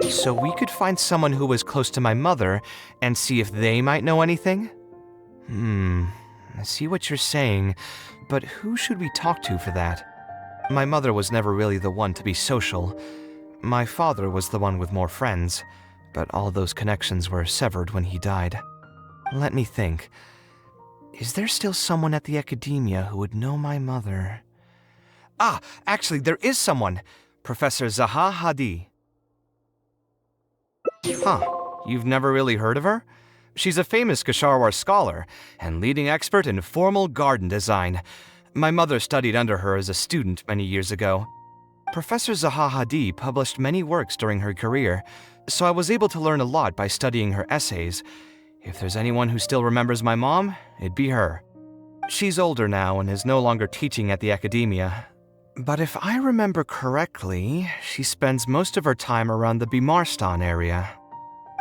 So we could find someone who was close to my mother and see if they might know anything? I see what you're saying, but who should we talk to for that? My mother was never really the one to be social. My father was the one with more friends, but all those connections were severed when he died. Let me think. Is there still someone at the academia who would know my mother? Ah, actually, there is someone. Professor Zaha Hadid. Huh, you've never really heard of her? She's a famous Kshatriyar scholar and leading expert in formal garden design. My mother studied under her as a student many years ago. Professor Zaha Hadid published many works during her career, so I was able to learn a lot by studying her essays. If there's anyone who still remembers my mom, it'd be her. She's older now and is no longer teaching at the academia. But if I remember correctly, she spends most of her time around the Bimarstan area.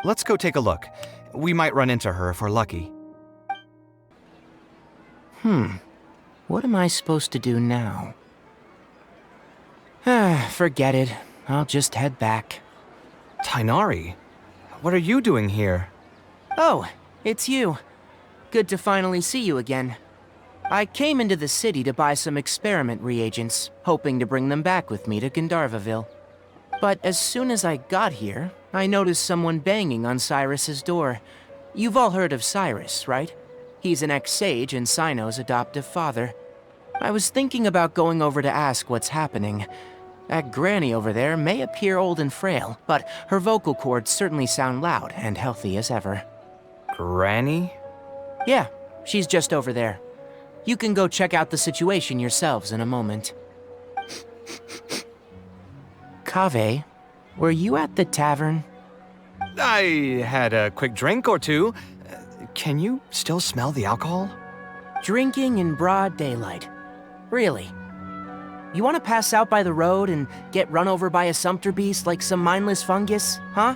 Let's go take a look. We might run into her if we're lucky. What am I supposed to do now? Forget it. I'll just head back. Tighnari, what are you doing here? Oh, it's you. Good to finally see you again. I came into the city to buy some experiment reagents, hoping to bring them back with me to Gandharvaville. But as soon as I got here, I noticed someone banging on Cyrus's door. You've all heard of Cyrus, right? He's an ex-sage and Cyno's adoptive father. I was thinking about going over to ask what's happening. That granny over there may appear old and frail, but her vocal cords certainly sound loud and healthy as ever. Granny? Yeah, she's just over there. You can go check out the situation yourselves in a moment. Kaveh, were you at the tavern? I had a quick drink or two. Can you still smell the alcohol? Drinking in broad daylight. Really? You want to pass out by the road and get run over by a sumpter beast like some mindless fungus, huh?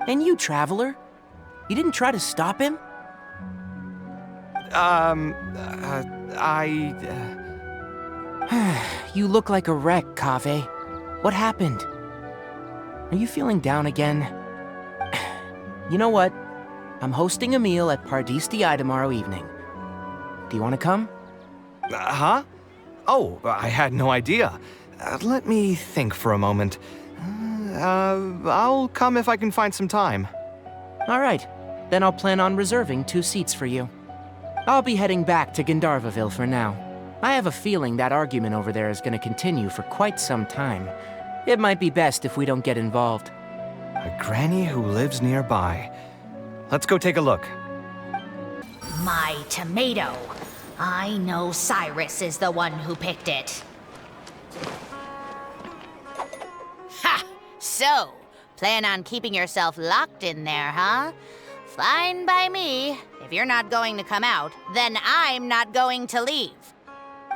And you, traveler? You didn't try to stop him? You look like a wreck, Kaveh. What happened? Are you feeling down again? You know what? I'm hosting a meal at Pardistii tomorrow evening. Do you want to come? Huh? Oh, I had no idea. Let me think for a moment. I'll come if I can find some time. All right. Then I'll plan on reserving 2 seats for you. I'll be heading back to Gandharvaville for now. I have a feeling that argument over there is going to continue for quite some time. It might be best if we don't get involved. A granny who lives nearby. Let's go take a look. My tomato. I know Cyrus is the one who picked it. Ha! So, plan on keeping yourself locked in there, huh? Fine by me. If you're not going to come out, then I'm not going to leave.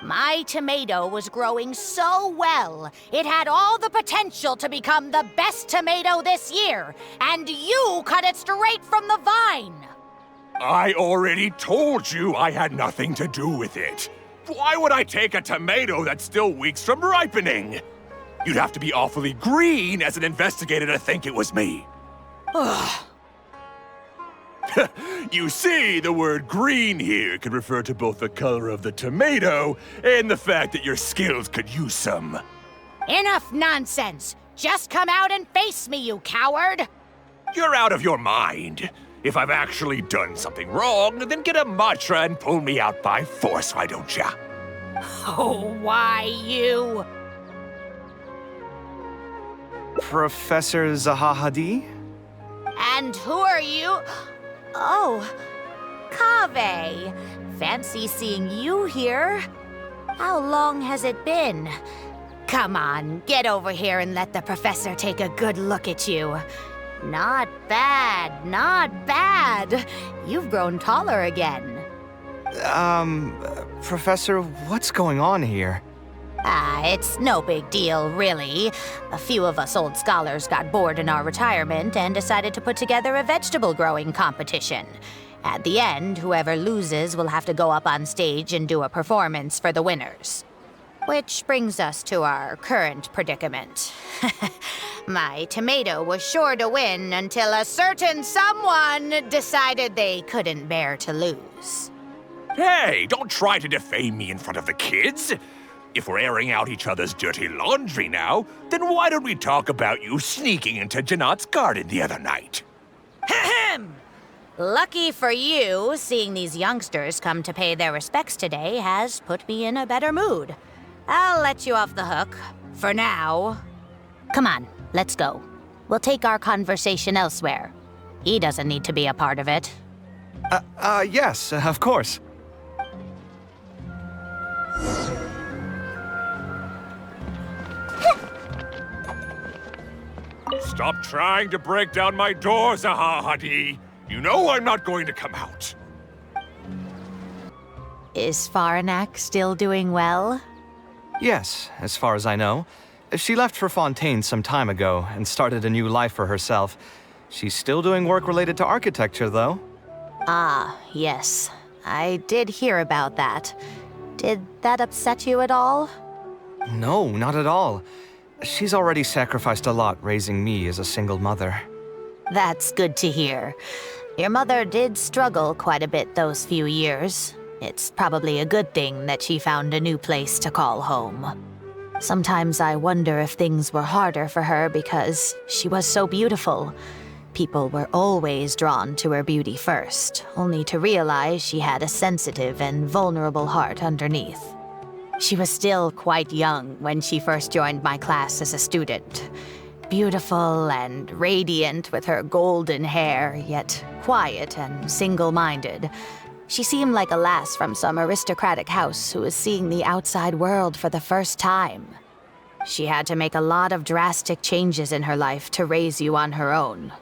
My tomato was growing so well, it had all the potential to become the best tomato this year, and you cut it straight from the vine. I already told you I had nothing to do with it. Why would I take a tomato that's still weeks from ripening? You'd have to be awfully green as an investigator to think it was me. Ugh. You see, the word green here could refer to both the color of the tomato and the fact that your skills could use some. Enough nonsense! Just come out and face me, you coward! You're out of your mind. If I've actually done something wrong, then get a mantra and pull me out by force, why don't ya? Oh, why you? Professor Zaha Hadid? And who are you? Oh, Kaveh. Fancy seeing you here. How long has it been? Come on, get over here and let the professor take a good look at you. Not bad, not bad. You've grown taller again. Professor, what's going on here? It's no big deal, really. A few of us old scholars got bored in our retirement and decided to put together a vegetable growing competition. At the end, whoever loses will have to go up on stage and do a performance for the winners. Which brings us to our current predicament. My tomato was sure to win until a certain someone decided they couldn't bear to lose. Hey, don't try to defame me in front of the kids. If we're airing out each other's dirty laundry now, then why don't we talk about you sneaking into Janat's garden the other night? Ahem! Lucky for you, seeing these youngsters come to pay their respects today has put me in a better mood. I'll let you off the hook, for now. Come on, let's go. We'll take our conversation elsewhere. He doesn't need to be a part of it. Yes, of course. Stop trying to break down my doors, Ahahadi. You know I'm not going to come out. Is Faranak still doing well? Yes, as far as I know. She left for Fontaine some time ago and started a new life for herself. She's still doing work related to architecture, though. Ah, yes. I did hear about that. Did that upset you at all? No, not at all. She's already sacrificed a lot raising me as a single mother. That's good to hear. Your mother did struggle quite a bit those few years. It's probably a good thing that she found a new place to call home. Sometimes I wonder if things were harder for her because she was so beautiful. People were always drawn to her beauty first, only to realize she had a sensitive and vulnerable heart underneath. She was still quite young when she first joined my class as a student. Beautiful and radiant with her golden hair, yet quiet and single-minded. She seemed like a lass from some aristocratic house who was seeing the outside world for the first time. She had to make a lot of drastic changes in her life to raise you on her own.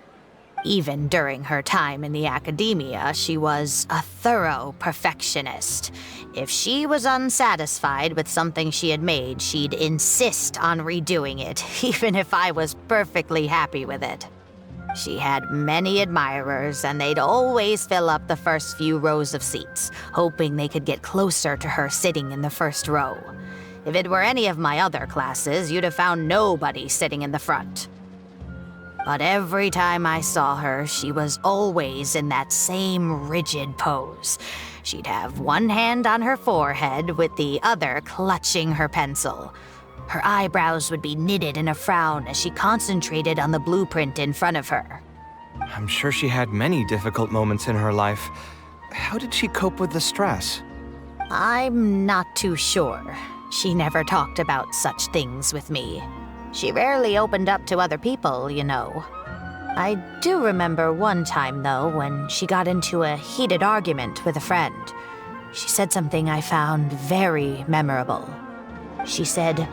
Even during her time in the academia, she was a thorough perfectionist. If she was unsatisfied with something she had made, she'd insist on redoing it, even if I was perfectly happy with it. She had many admirers, and they'd always fill up the first few rows of seats, hoping they could get closer to her sitting in the first row. If it were any of my other classes, you'd have found nobody sitting in the front. But every time I saw her, she was always in that same rigid pose. She'd have one hand on her forehead with the other clutching her pencil. Her eyebrows would be knitted in a frown as she concentrated on the blueprint in front of her. I'm sure she had many difficult moments in her life. How did she cope with the stress? I'm not too sure. She never talked about such things with me. She rarely opened up to other people, you know. I do remember one time, though, when she got into a heated argument with a friend. She said something I found very memorable. She said,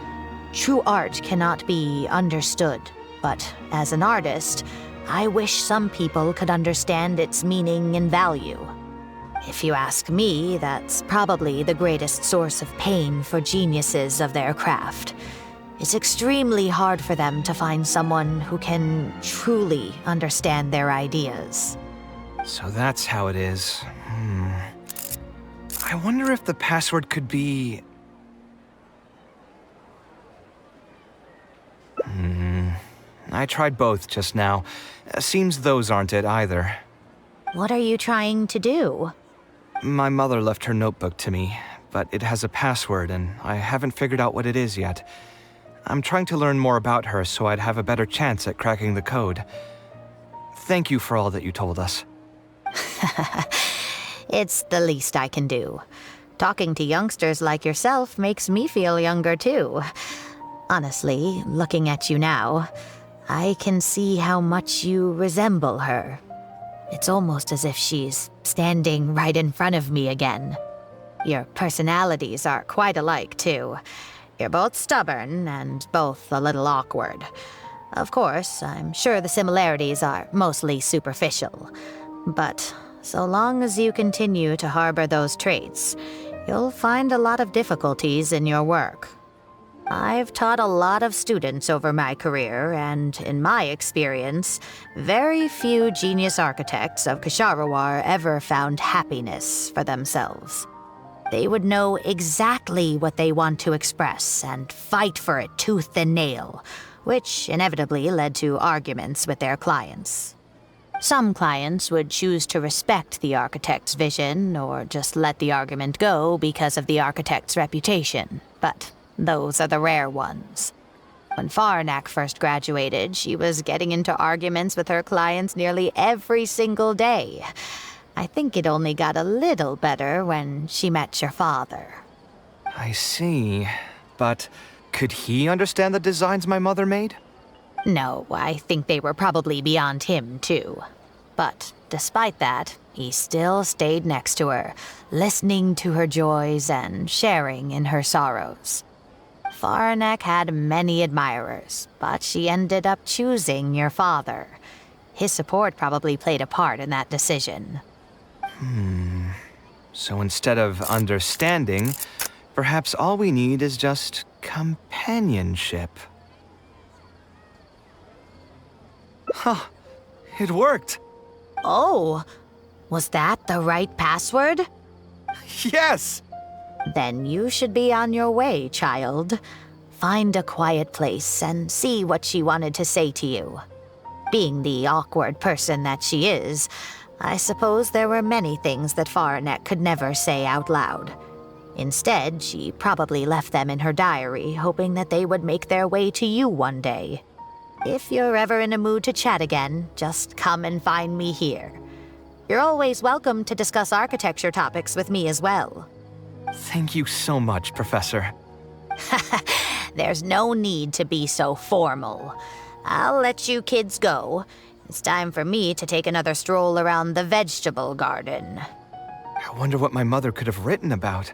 "True art cannot be understood, but as an artist, I wish some people could understand its meaning and value." If you ask me, that's probably the greatest source of pain for geniuses of their craft. It's extremely hard for them to find someone who can truly understand their ideas. So that's how it is. I wonder if the password could be... I tried both just now. Seems those aren't it either. What are you trying to do? My mother left her notebook to me, but it has a password and I haven't figured out what it is yet. I'm trying to learn more about her so I'd have a better chance at cracking the code. Thank you for all that you told us. It's the least I can do. Talking to youngsters like yourself makes me feel younger too. Honestly, looking at you now, I can see how much you resemble her. It's almost as if she's standing right in front of me again. Your personalities are quite alike too. You're both stubborn and both a little awkward. Of course, I'm sure the similarities are mostly superficial. But so long as you continue to harbor those traits, you'll find a lot of difficulties in your work. I've taught a lot of students over my career, and in my experience, very few genius architects of Ksharawar ever found happiness for themselves. They would know exactly what they want to express and fight for it tooth and nail, which inevitably led to arguments with their clients. Some clients would choose to respect the architect's vision or just let the argument go because of the architect's reputation, but those are the rare ones. When Faranak first graduated, she was getting into arguments with her clients nearly every single day. I think it only got a little better when she met your father. I see. But could he understand the designs my mother made? No, I think they were probably beyond him, too. But despite that, he still stayed next to her, listening to her joys and sharing in her sorrows. Faranak had many admirers, but she ended up choosing your father. His support probably played a part in that decision. So instead of understanding, perhaps all we need is just companionship. Huh. It worked. Oh, was that the right password? Yes! Then you should be on your way, child. Find a quiet place and see what she wanted to say to you. Being the awkward person that she is, I suppose there were many things that Faranek could never say out loud. Instead, she probably left them in her diary, hoping that they would make their way to you one day. If you're ever in a mood to chat again, just come and find me here. You're always welcome to discuss architecture topics with me as well. Thank you so much, Professor. There's no need to be so formal. I'll let you kids go. It's time for me to take another stroll around the vegetable garden. I wonder what my mother could have written about.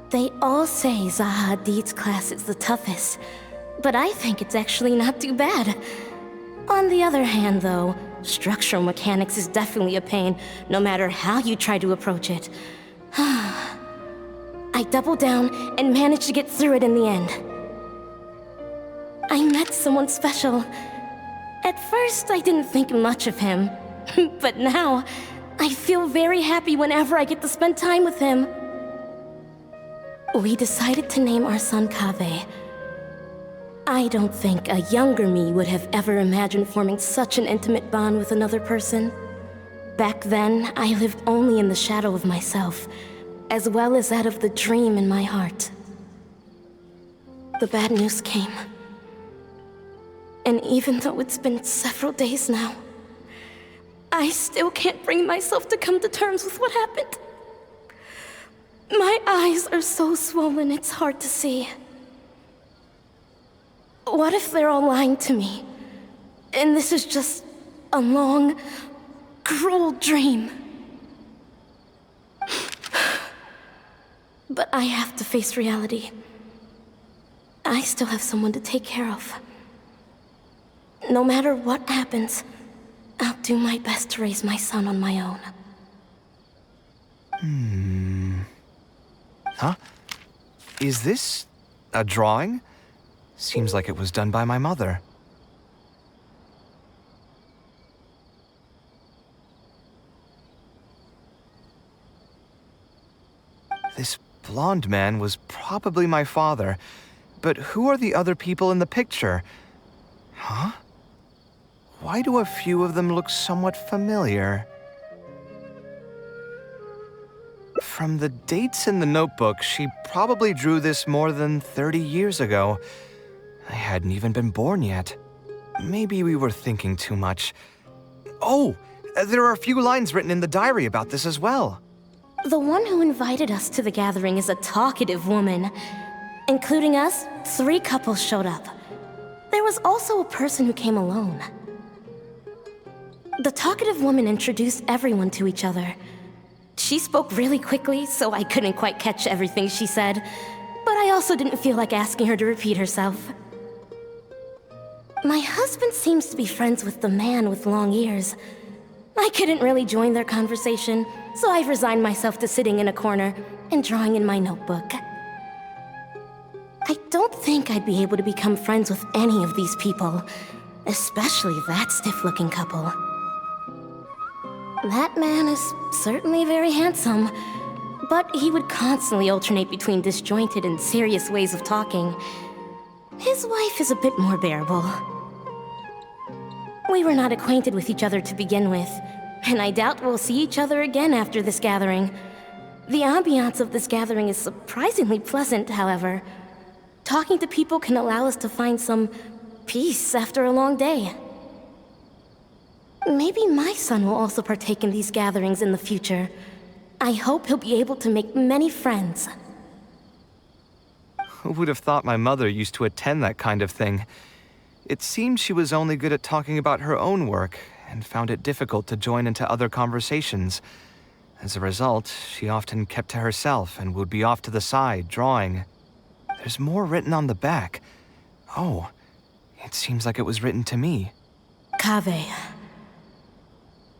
They all say Zaha Hadid's class is the toughest, but I think it's actually not too bad. On the other hand, though, structural mechanics is definitely a pain, no matter how you try to approach it. I doubled down and managed to get through it in the end. I met someone special. At first, I didn't think much of him, but now, I feel very happy whenever I get to spend time with him. We decided to name our son Kaveh. I don't think a younger me would have ever imagined forming such an intimate bond with another person. Back then, I lived only in the shadow of myself, as well as that of the dream in my heart. The bad news came. And even though it's been several days now, I still can't bring myself to come to terms with what happened. My eyes are so swollen, it's hard to see. What if they're all lying to me? And this is just a long, cruel dream. But I have to face reality. I still have someone to take care of. No matter what happens, I'll do my best to raise my son on my own. Huh? Is this a drawing? Seems like it was done by my mother. This blonde man was probably my father, but who are the other people in the picture? Huh? Why do a few of them look somewhat familiar? From the dates in the notebook, she probably drew this more than 30 years ago. I hadn't even been born yet. Maybe we were thinking too much. Oh, there are a few lines written in the diary about this as well. The one who invited us to the gathering is a talkative woman. Including us, 3 couples showed up. There was also a person who came alone. The talkative woman introduced everyone to each other. She spoke really quickly, so I couldn't quite catch everything she said, but I also didn't feel like asking her to repeat herself. My husband seems to be friends with the man with long ears. I couldn't really join their conversation, so I've resigned myself to sitting in a corner and drawing in my notebook. I don't think I'd be able to become friends with any of these people, especially that stiff-looking couple. That man is certainly very handsome, but he would constantly alternate between disjointed and serious ways of talking. His wife is a bit more bearable. We were not acquainted with each other to begin with, and I doubt we'll see each other again after this gathering. The ambiance of this gathering is surprisingly pleasant, however. Talking to people can allow us to find some peace after a long day. Maybe my son will also partake in these gatherings in the future. I hope he'll be able to make many friends. Who would have thought my mother used to attend that kind of thing? It seemed she was only good at talking about her own work, and found it difficult to join into other conversations. As a result, she often kept to herself and would be off to the side, drawing. There's more written on the back. Oh, it seems like it was written to me. Kaveh.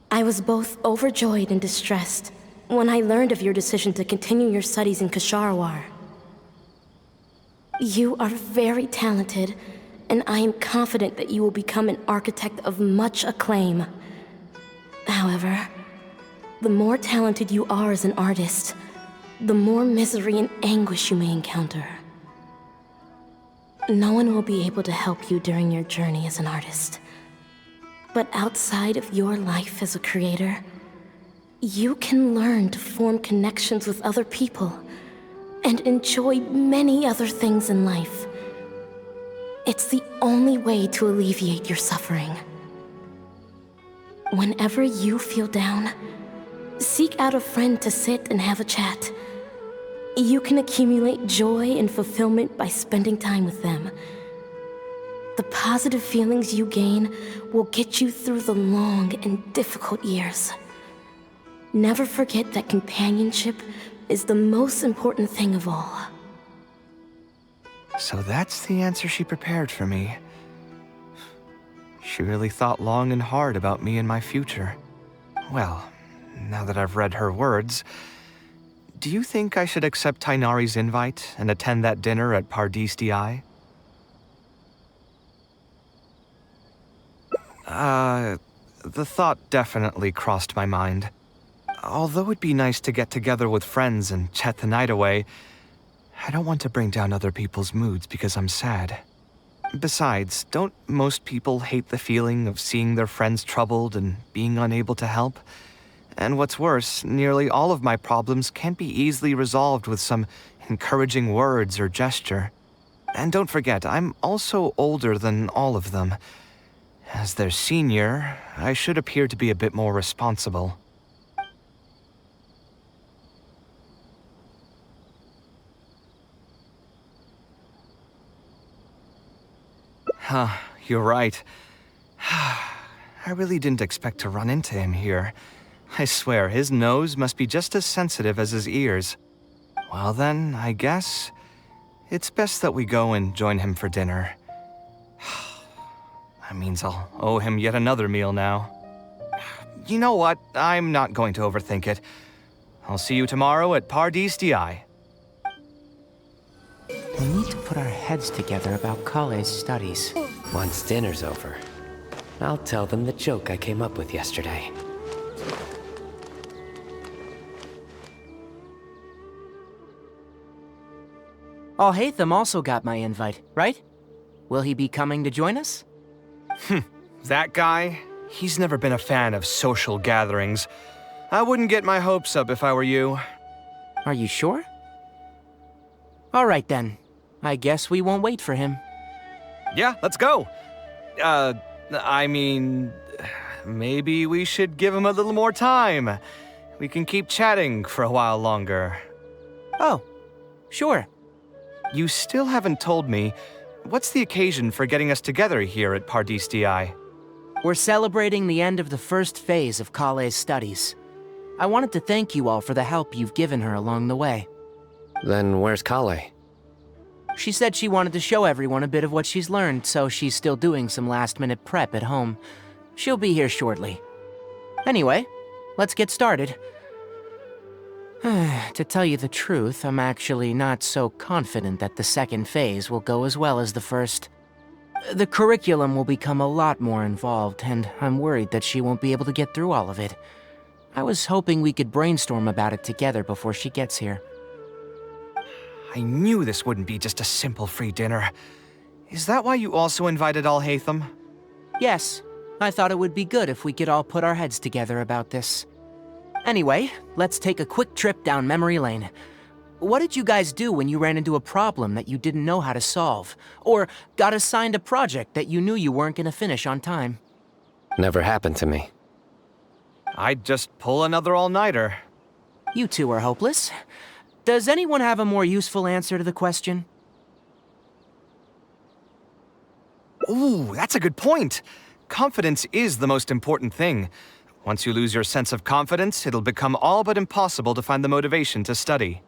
I was both overjoyed and distressed when I learned of your decision to continue your studies in Kshahrwar. You are very talented, and I am confident that you will become an architect of much acclaim. However, the more talented you are as an artist, the more misery and anguish you may encounter. No one will be able to help you during your journey as an artist. But outside of your life as a creator, you can learn to form connections with other people and enjoy many other things in life. It's the only way to alleviate your suffering. Whenever you feel down, seek out a friend to sit and have a chat. You can accumulate joy and fulfillment by spending time with them. The positive feelings you gain will get you through the long and difficult years. Never forget that companionship is the most important thing of all. So that's the answer she prepared for me. She really thought long and hard about me and my future. Well, now that I've read her words, do you think I should accept Tainari's invite and attend that dinner at ABCDE? The thought definitely crossed my mind. Although it'd be nice to get together with friends and chat the night away, I don't want to bring down other people's moods because I'm sad. Besides, don't most people hate the feeling of seeing their friends troubled and being unable to help? And what's worse, nearly all of my problems can't be easily resolved with some encouraging words or gesture. And don't forget, I'm also older than all of them. As their senior, I should appear to be a bit more responsible. Huh, you're right. I really didn't expect to run into him here. I swear, his nose must be just as sensitive as his ears. Well then, I guess it's best that we go and join him for dinner. That means I'll owe him yet another meal now. You know what? I'm not going to overthink it. I'll see you tomorrow at ABCDE. We need to put our heads together about Kale's studies. Once dinner's over, I'll tell them the joke I came up with yesterday. Alhaitham also got my invite, right? Will he be coming to join us? That guy? He's never been a fan of social gatherings. I wouldn't get my hopes up if I were you. Are you sure? All right then. I guess we won't wait for him. Yeah, let's go. I mean, maybe we should give him a little more time. We can keep chatting for a while longer. Oh, sure. You still haven't told me, what's the occasion for getting us together here at ABCDE? We're celebrating the end of the first phase of Kale's studies. I wanted to thank you all for the help you've given her along the way. Then where's Kale? She said she wanted to show everyone a bit of what she's learned, so she's still doing some last-minute prep at home. She'll be here shortly. Anyway, let's get started. To tell you the truth, I'm actually not so confident that the second phase will go as well as the first. The curriculum will become a lot more involved, and I'm worried that she won't be able to get through all of it. I was hoping we could brainstorm about it together before she gets here. I knew this wouldn't be just a simple free dinner. Is that why you also invited Al-Haytham? Yes, I thought it would be good if we could all put our heads together about this. Anyway, let's take a quick trip down memory lane. What did you guys do when you ran into a problem that you didn't know how to solve? Or got assigned a project that you knew you weren't gonna finish on time? Never happened to me. I'd just pull another all-nighter. You two are hopeless. Does anyone have a more useful answer to the question? Ooh, that's a good point. Confidence is the most important thing. Once you lose your sense of confidence, it'll become all but impossible to find the motivation to study.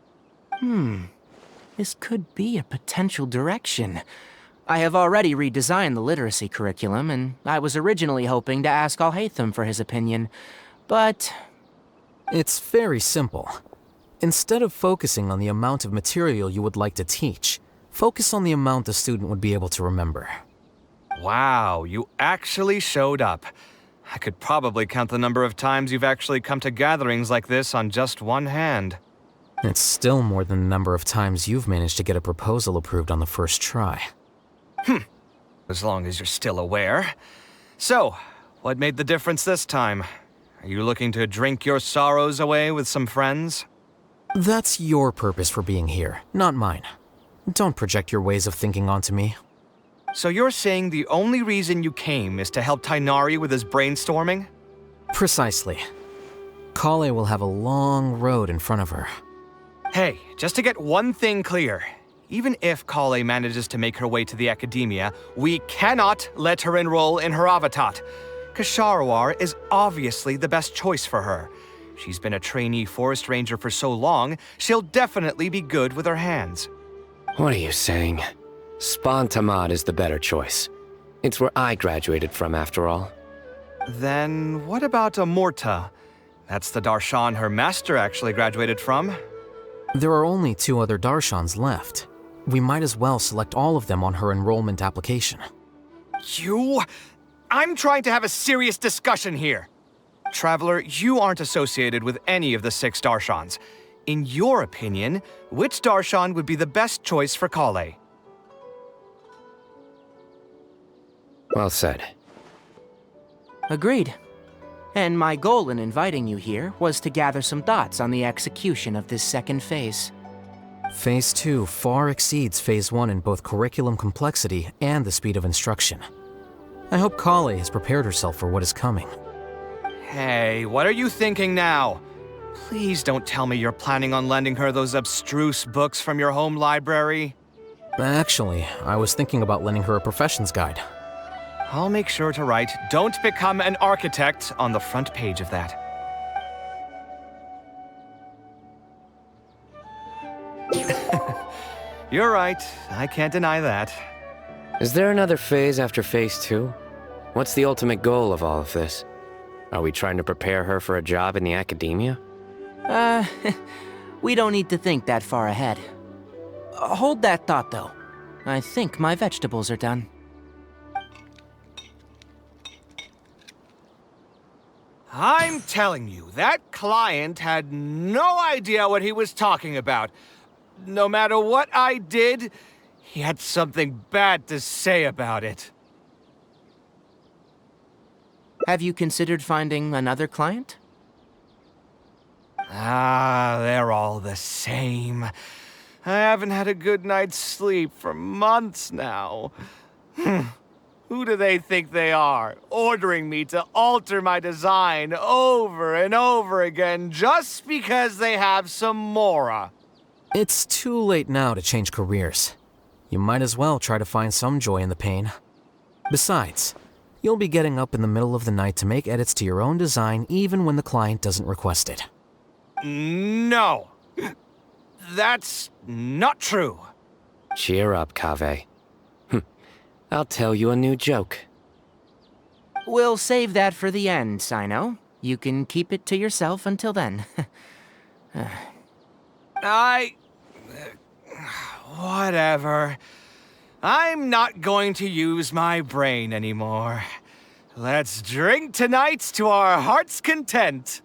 This could be a potential direction. I have already redesigned the literacy curriculum, and I was originally hoping to ask Al-Haytham for his opinion, but... It's very simple. Instead of focusing on the amount of material you would like to teach, focus on the amount the student would be able to remember. Wow, you actually showed up. I could probably count the number of times you've actually come to gatherings like this on just one hand. It's still more than the number of times you've managed to get a proposal approved on the first try. As long as you're still aware. So, what made the difference this time? Are you looking to drink your sorrows away with some friends? That's your purpose for being here, not mine. Don't project your ways of thinking onto me. So you're saying the only reason you came is to help Tighnari with his brainstorming? Precisely. Kaveh will have a long road in front of her. Hey, just to get one thing clear. Even if Kaveh manages to make her way to the academia, we cannot let her enroll in Haravatat. Kshahrewar is obviously the best choice for her. She's been a trainee forest ranger for so long, she'll definitely be good with her hands. What are you saying? Spontamad is the better choice. It's where I graduated from, after all. Then what about Amorta? That's the Darshan her master actually graduated from. There are only 2 other Darshans left. We might as well select all of them on her enrollment application. I'm trying to have a serious discussion here. Traveler, you aren't associated with any of the 6 Darshans. In your opinion, which Darshan would be the best choice for Kaveh? Well said. Agreed. And my goal in inviting you here was to gather some thoughts on the execution of this second phase. Phase 2 far exceeds Phase 1 in both curriculum complexity and the speed of instruction. I hope Kaveh has prepared herself for what is coming. Hey, what are you thinking now? Please don't tell me you're planning on lending her those abstruse books from your home library. Actually, I was thinking about lending her a professions guide. I'll make sure to write, "Don't become an architect" on the front page of that. You're right, I can't deny that. Is there another phase after Phase 2? What's the ultimate goal of all of this? Are we trying to prepare her for a job in the academia? We don't need to think that far ahead. Hold that thought, though. I think my vegetables are done. I'm telling you, that client had no idea what he was talking about. No matter what I did, he had something bad to say about it. Have you considered finding another client? They're all the same. I haven't had a good night's sleep for months now. Who do they think they are, ordering me to alter my design over and over again just because they have some mora? It's too late now to change careers. You might as well try to find some joy in the pain. Besides, you'll be getting up in the middle of the night to make edits to your own design even when the client doesn't request it. No. That's not true. Cheer up, Kaveh. I'll tell you a new joke. We'll save that for the end, Sino. You can keep it to yourself until then. Whatever. I'm not going to use my brain anymore. Let's drink tonight to our heart's content.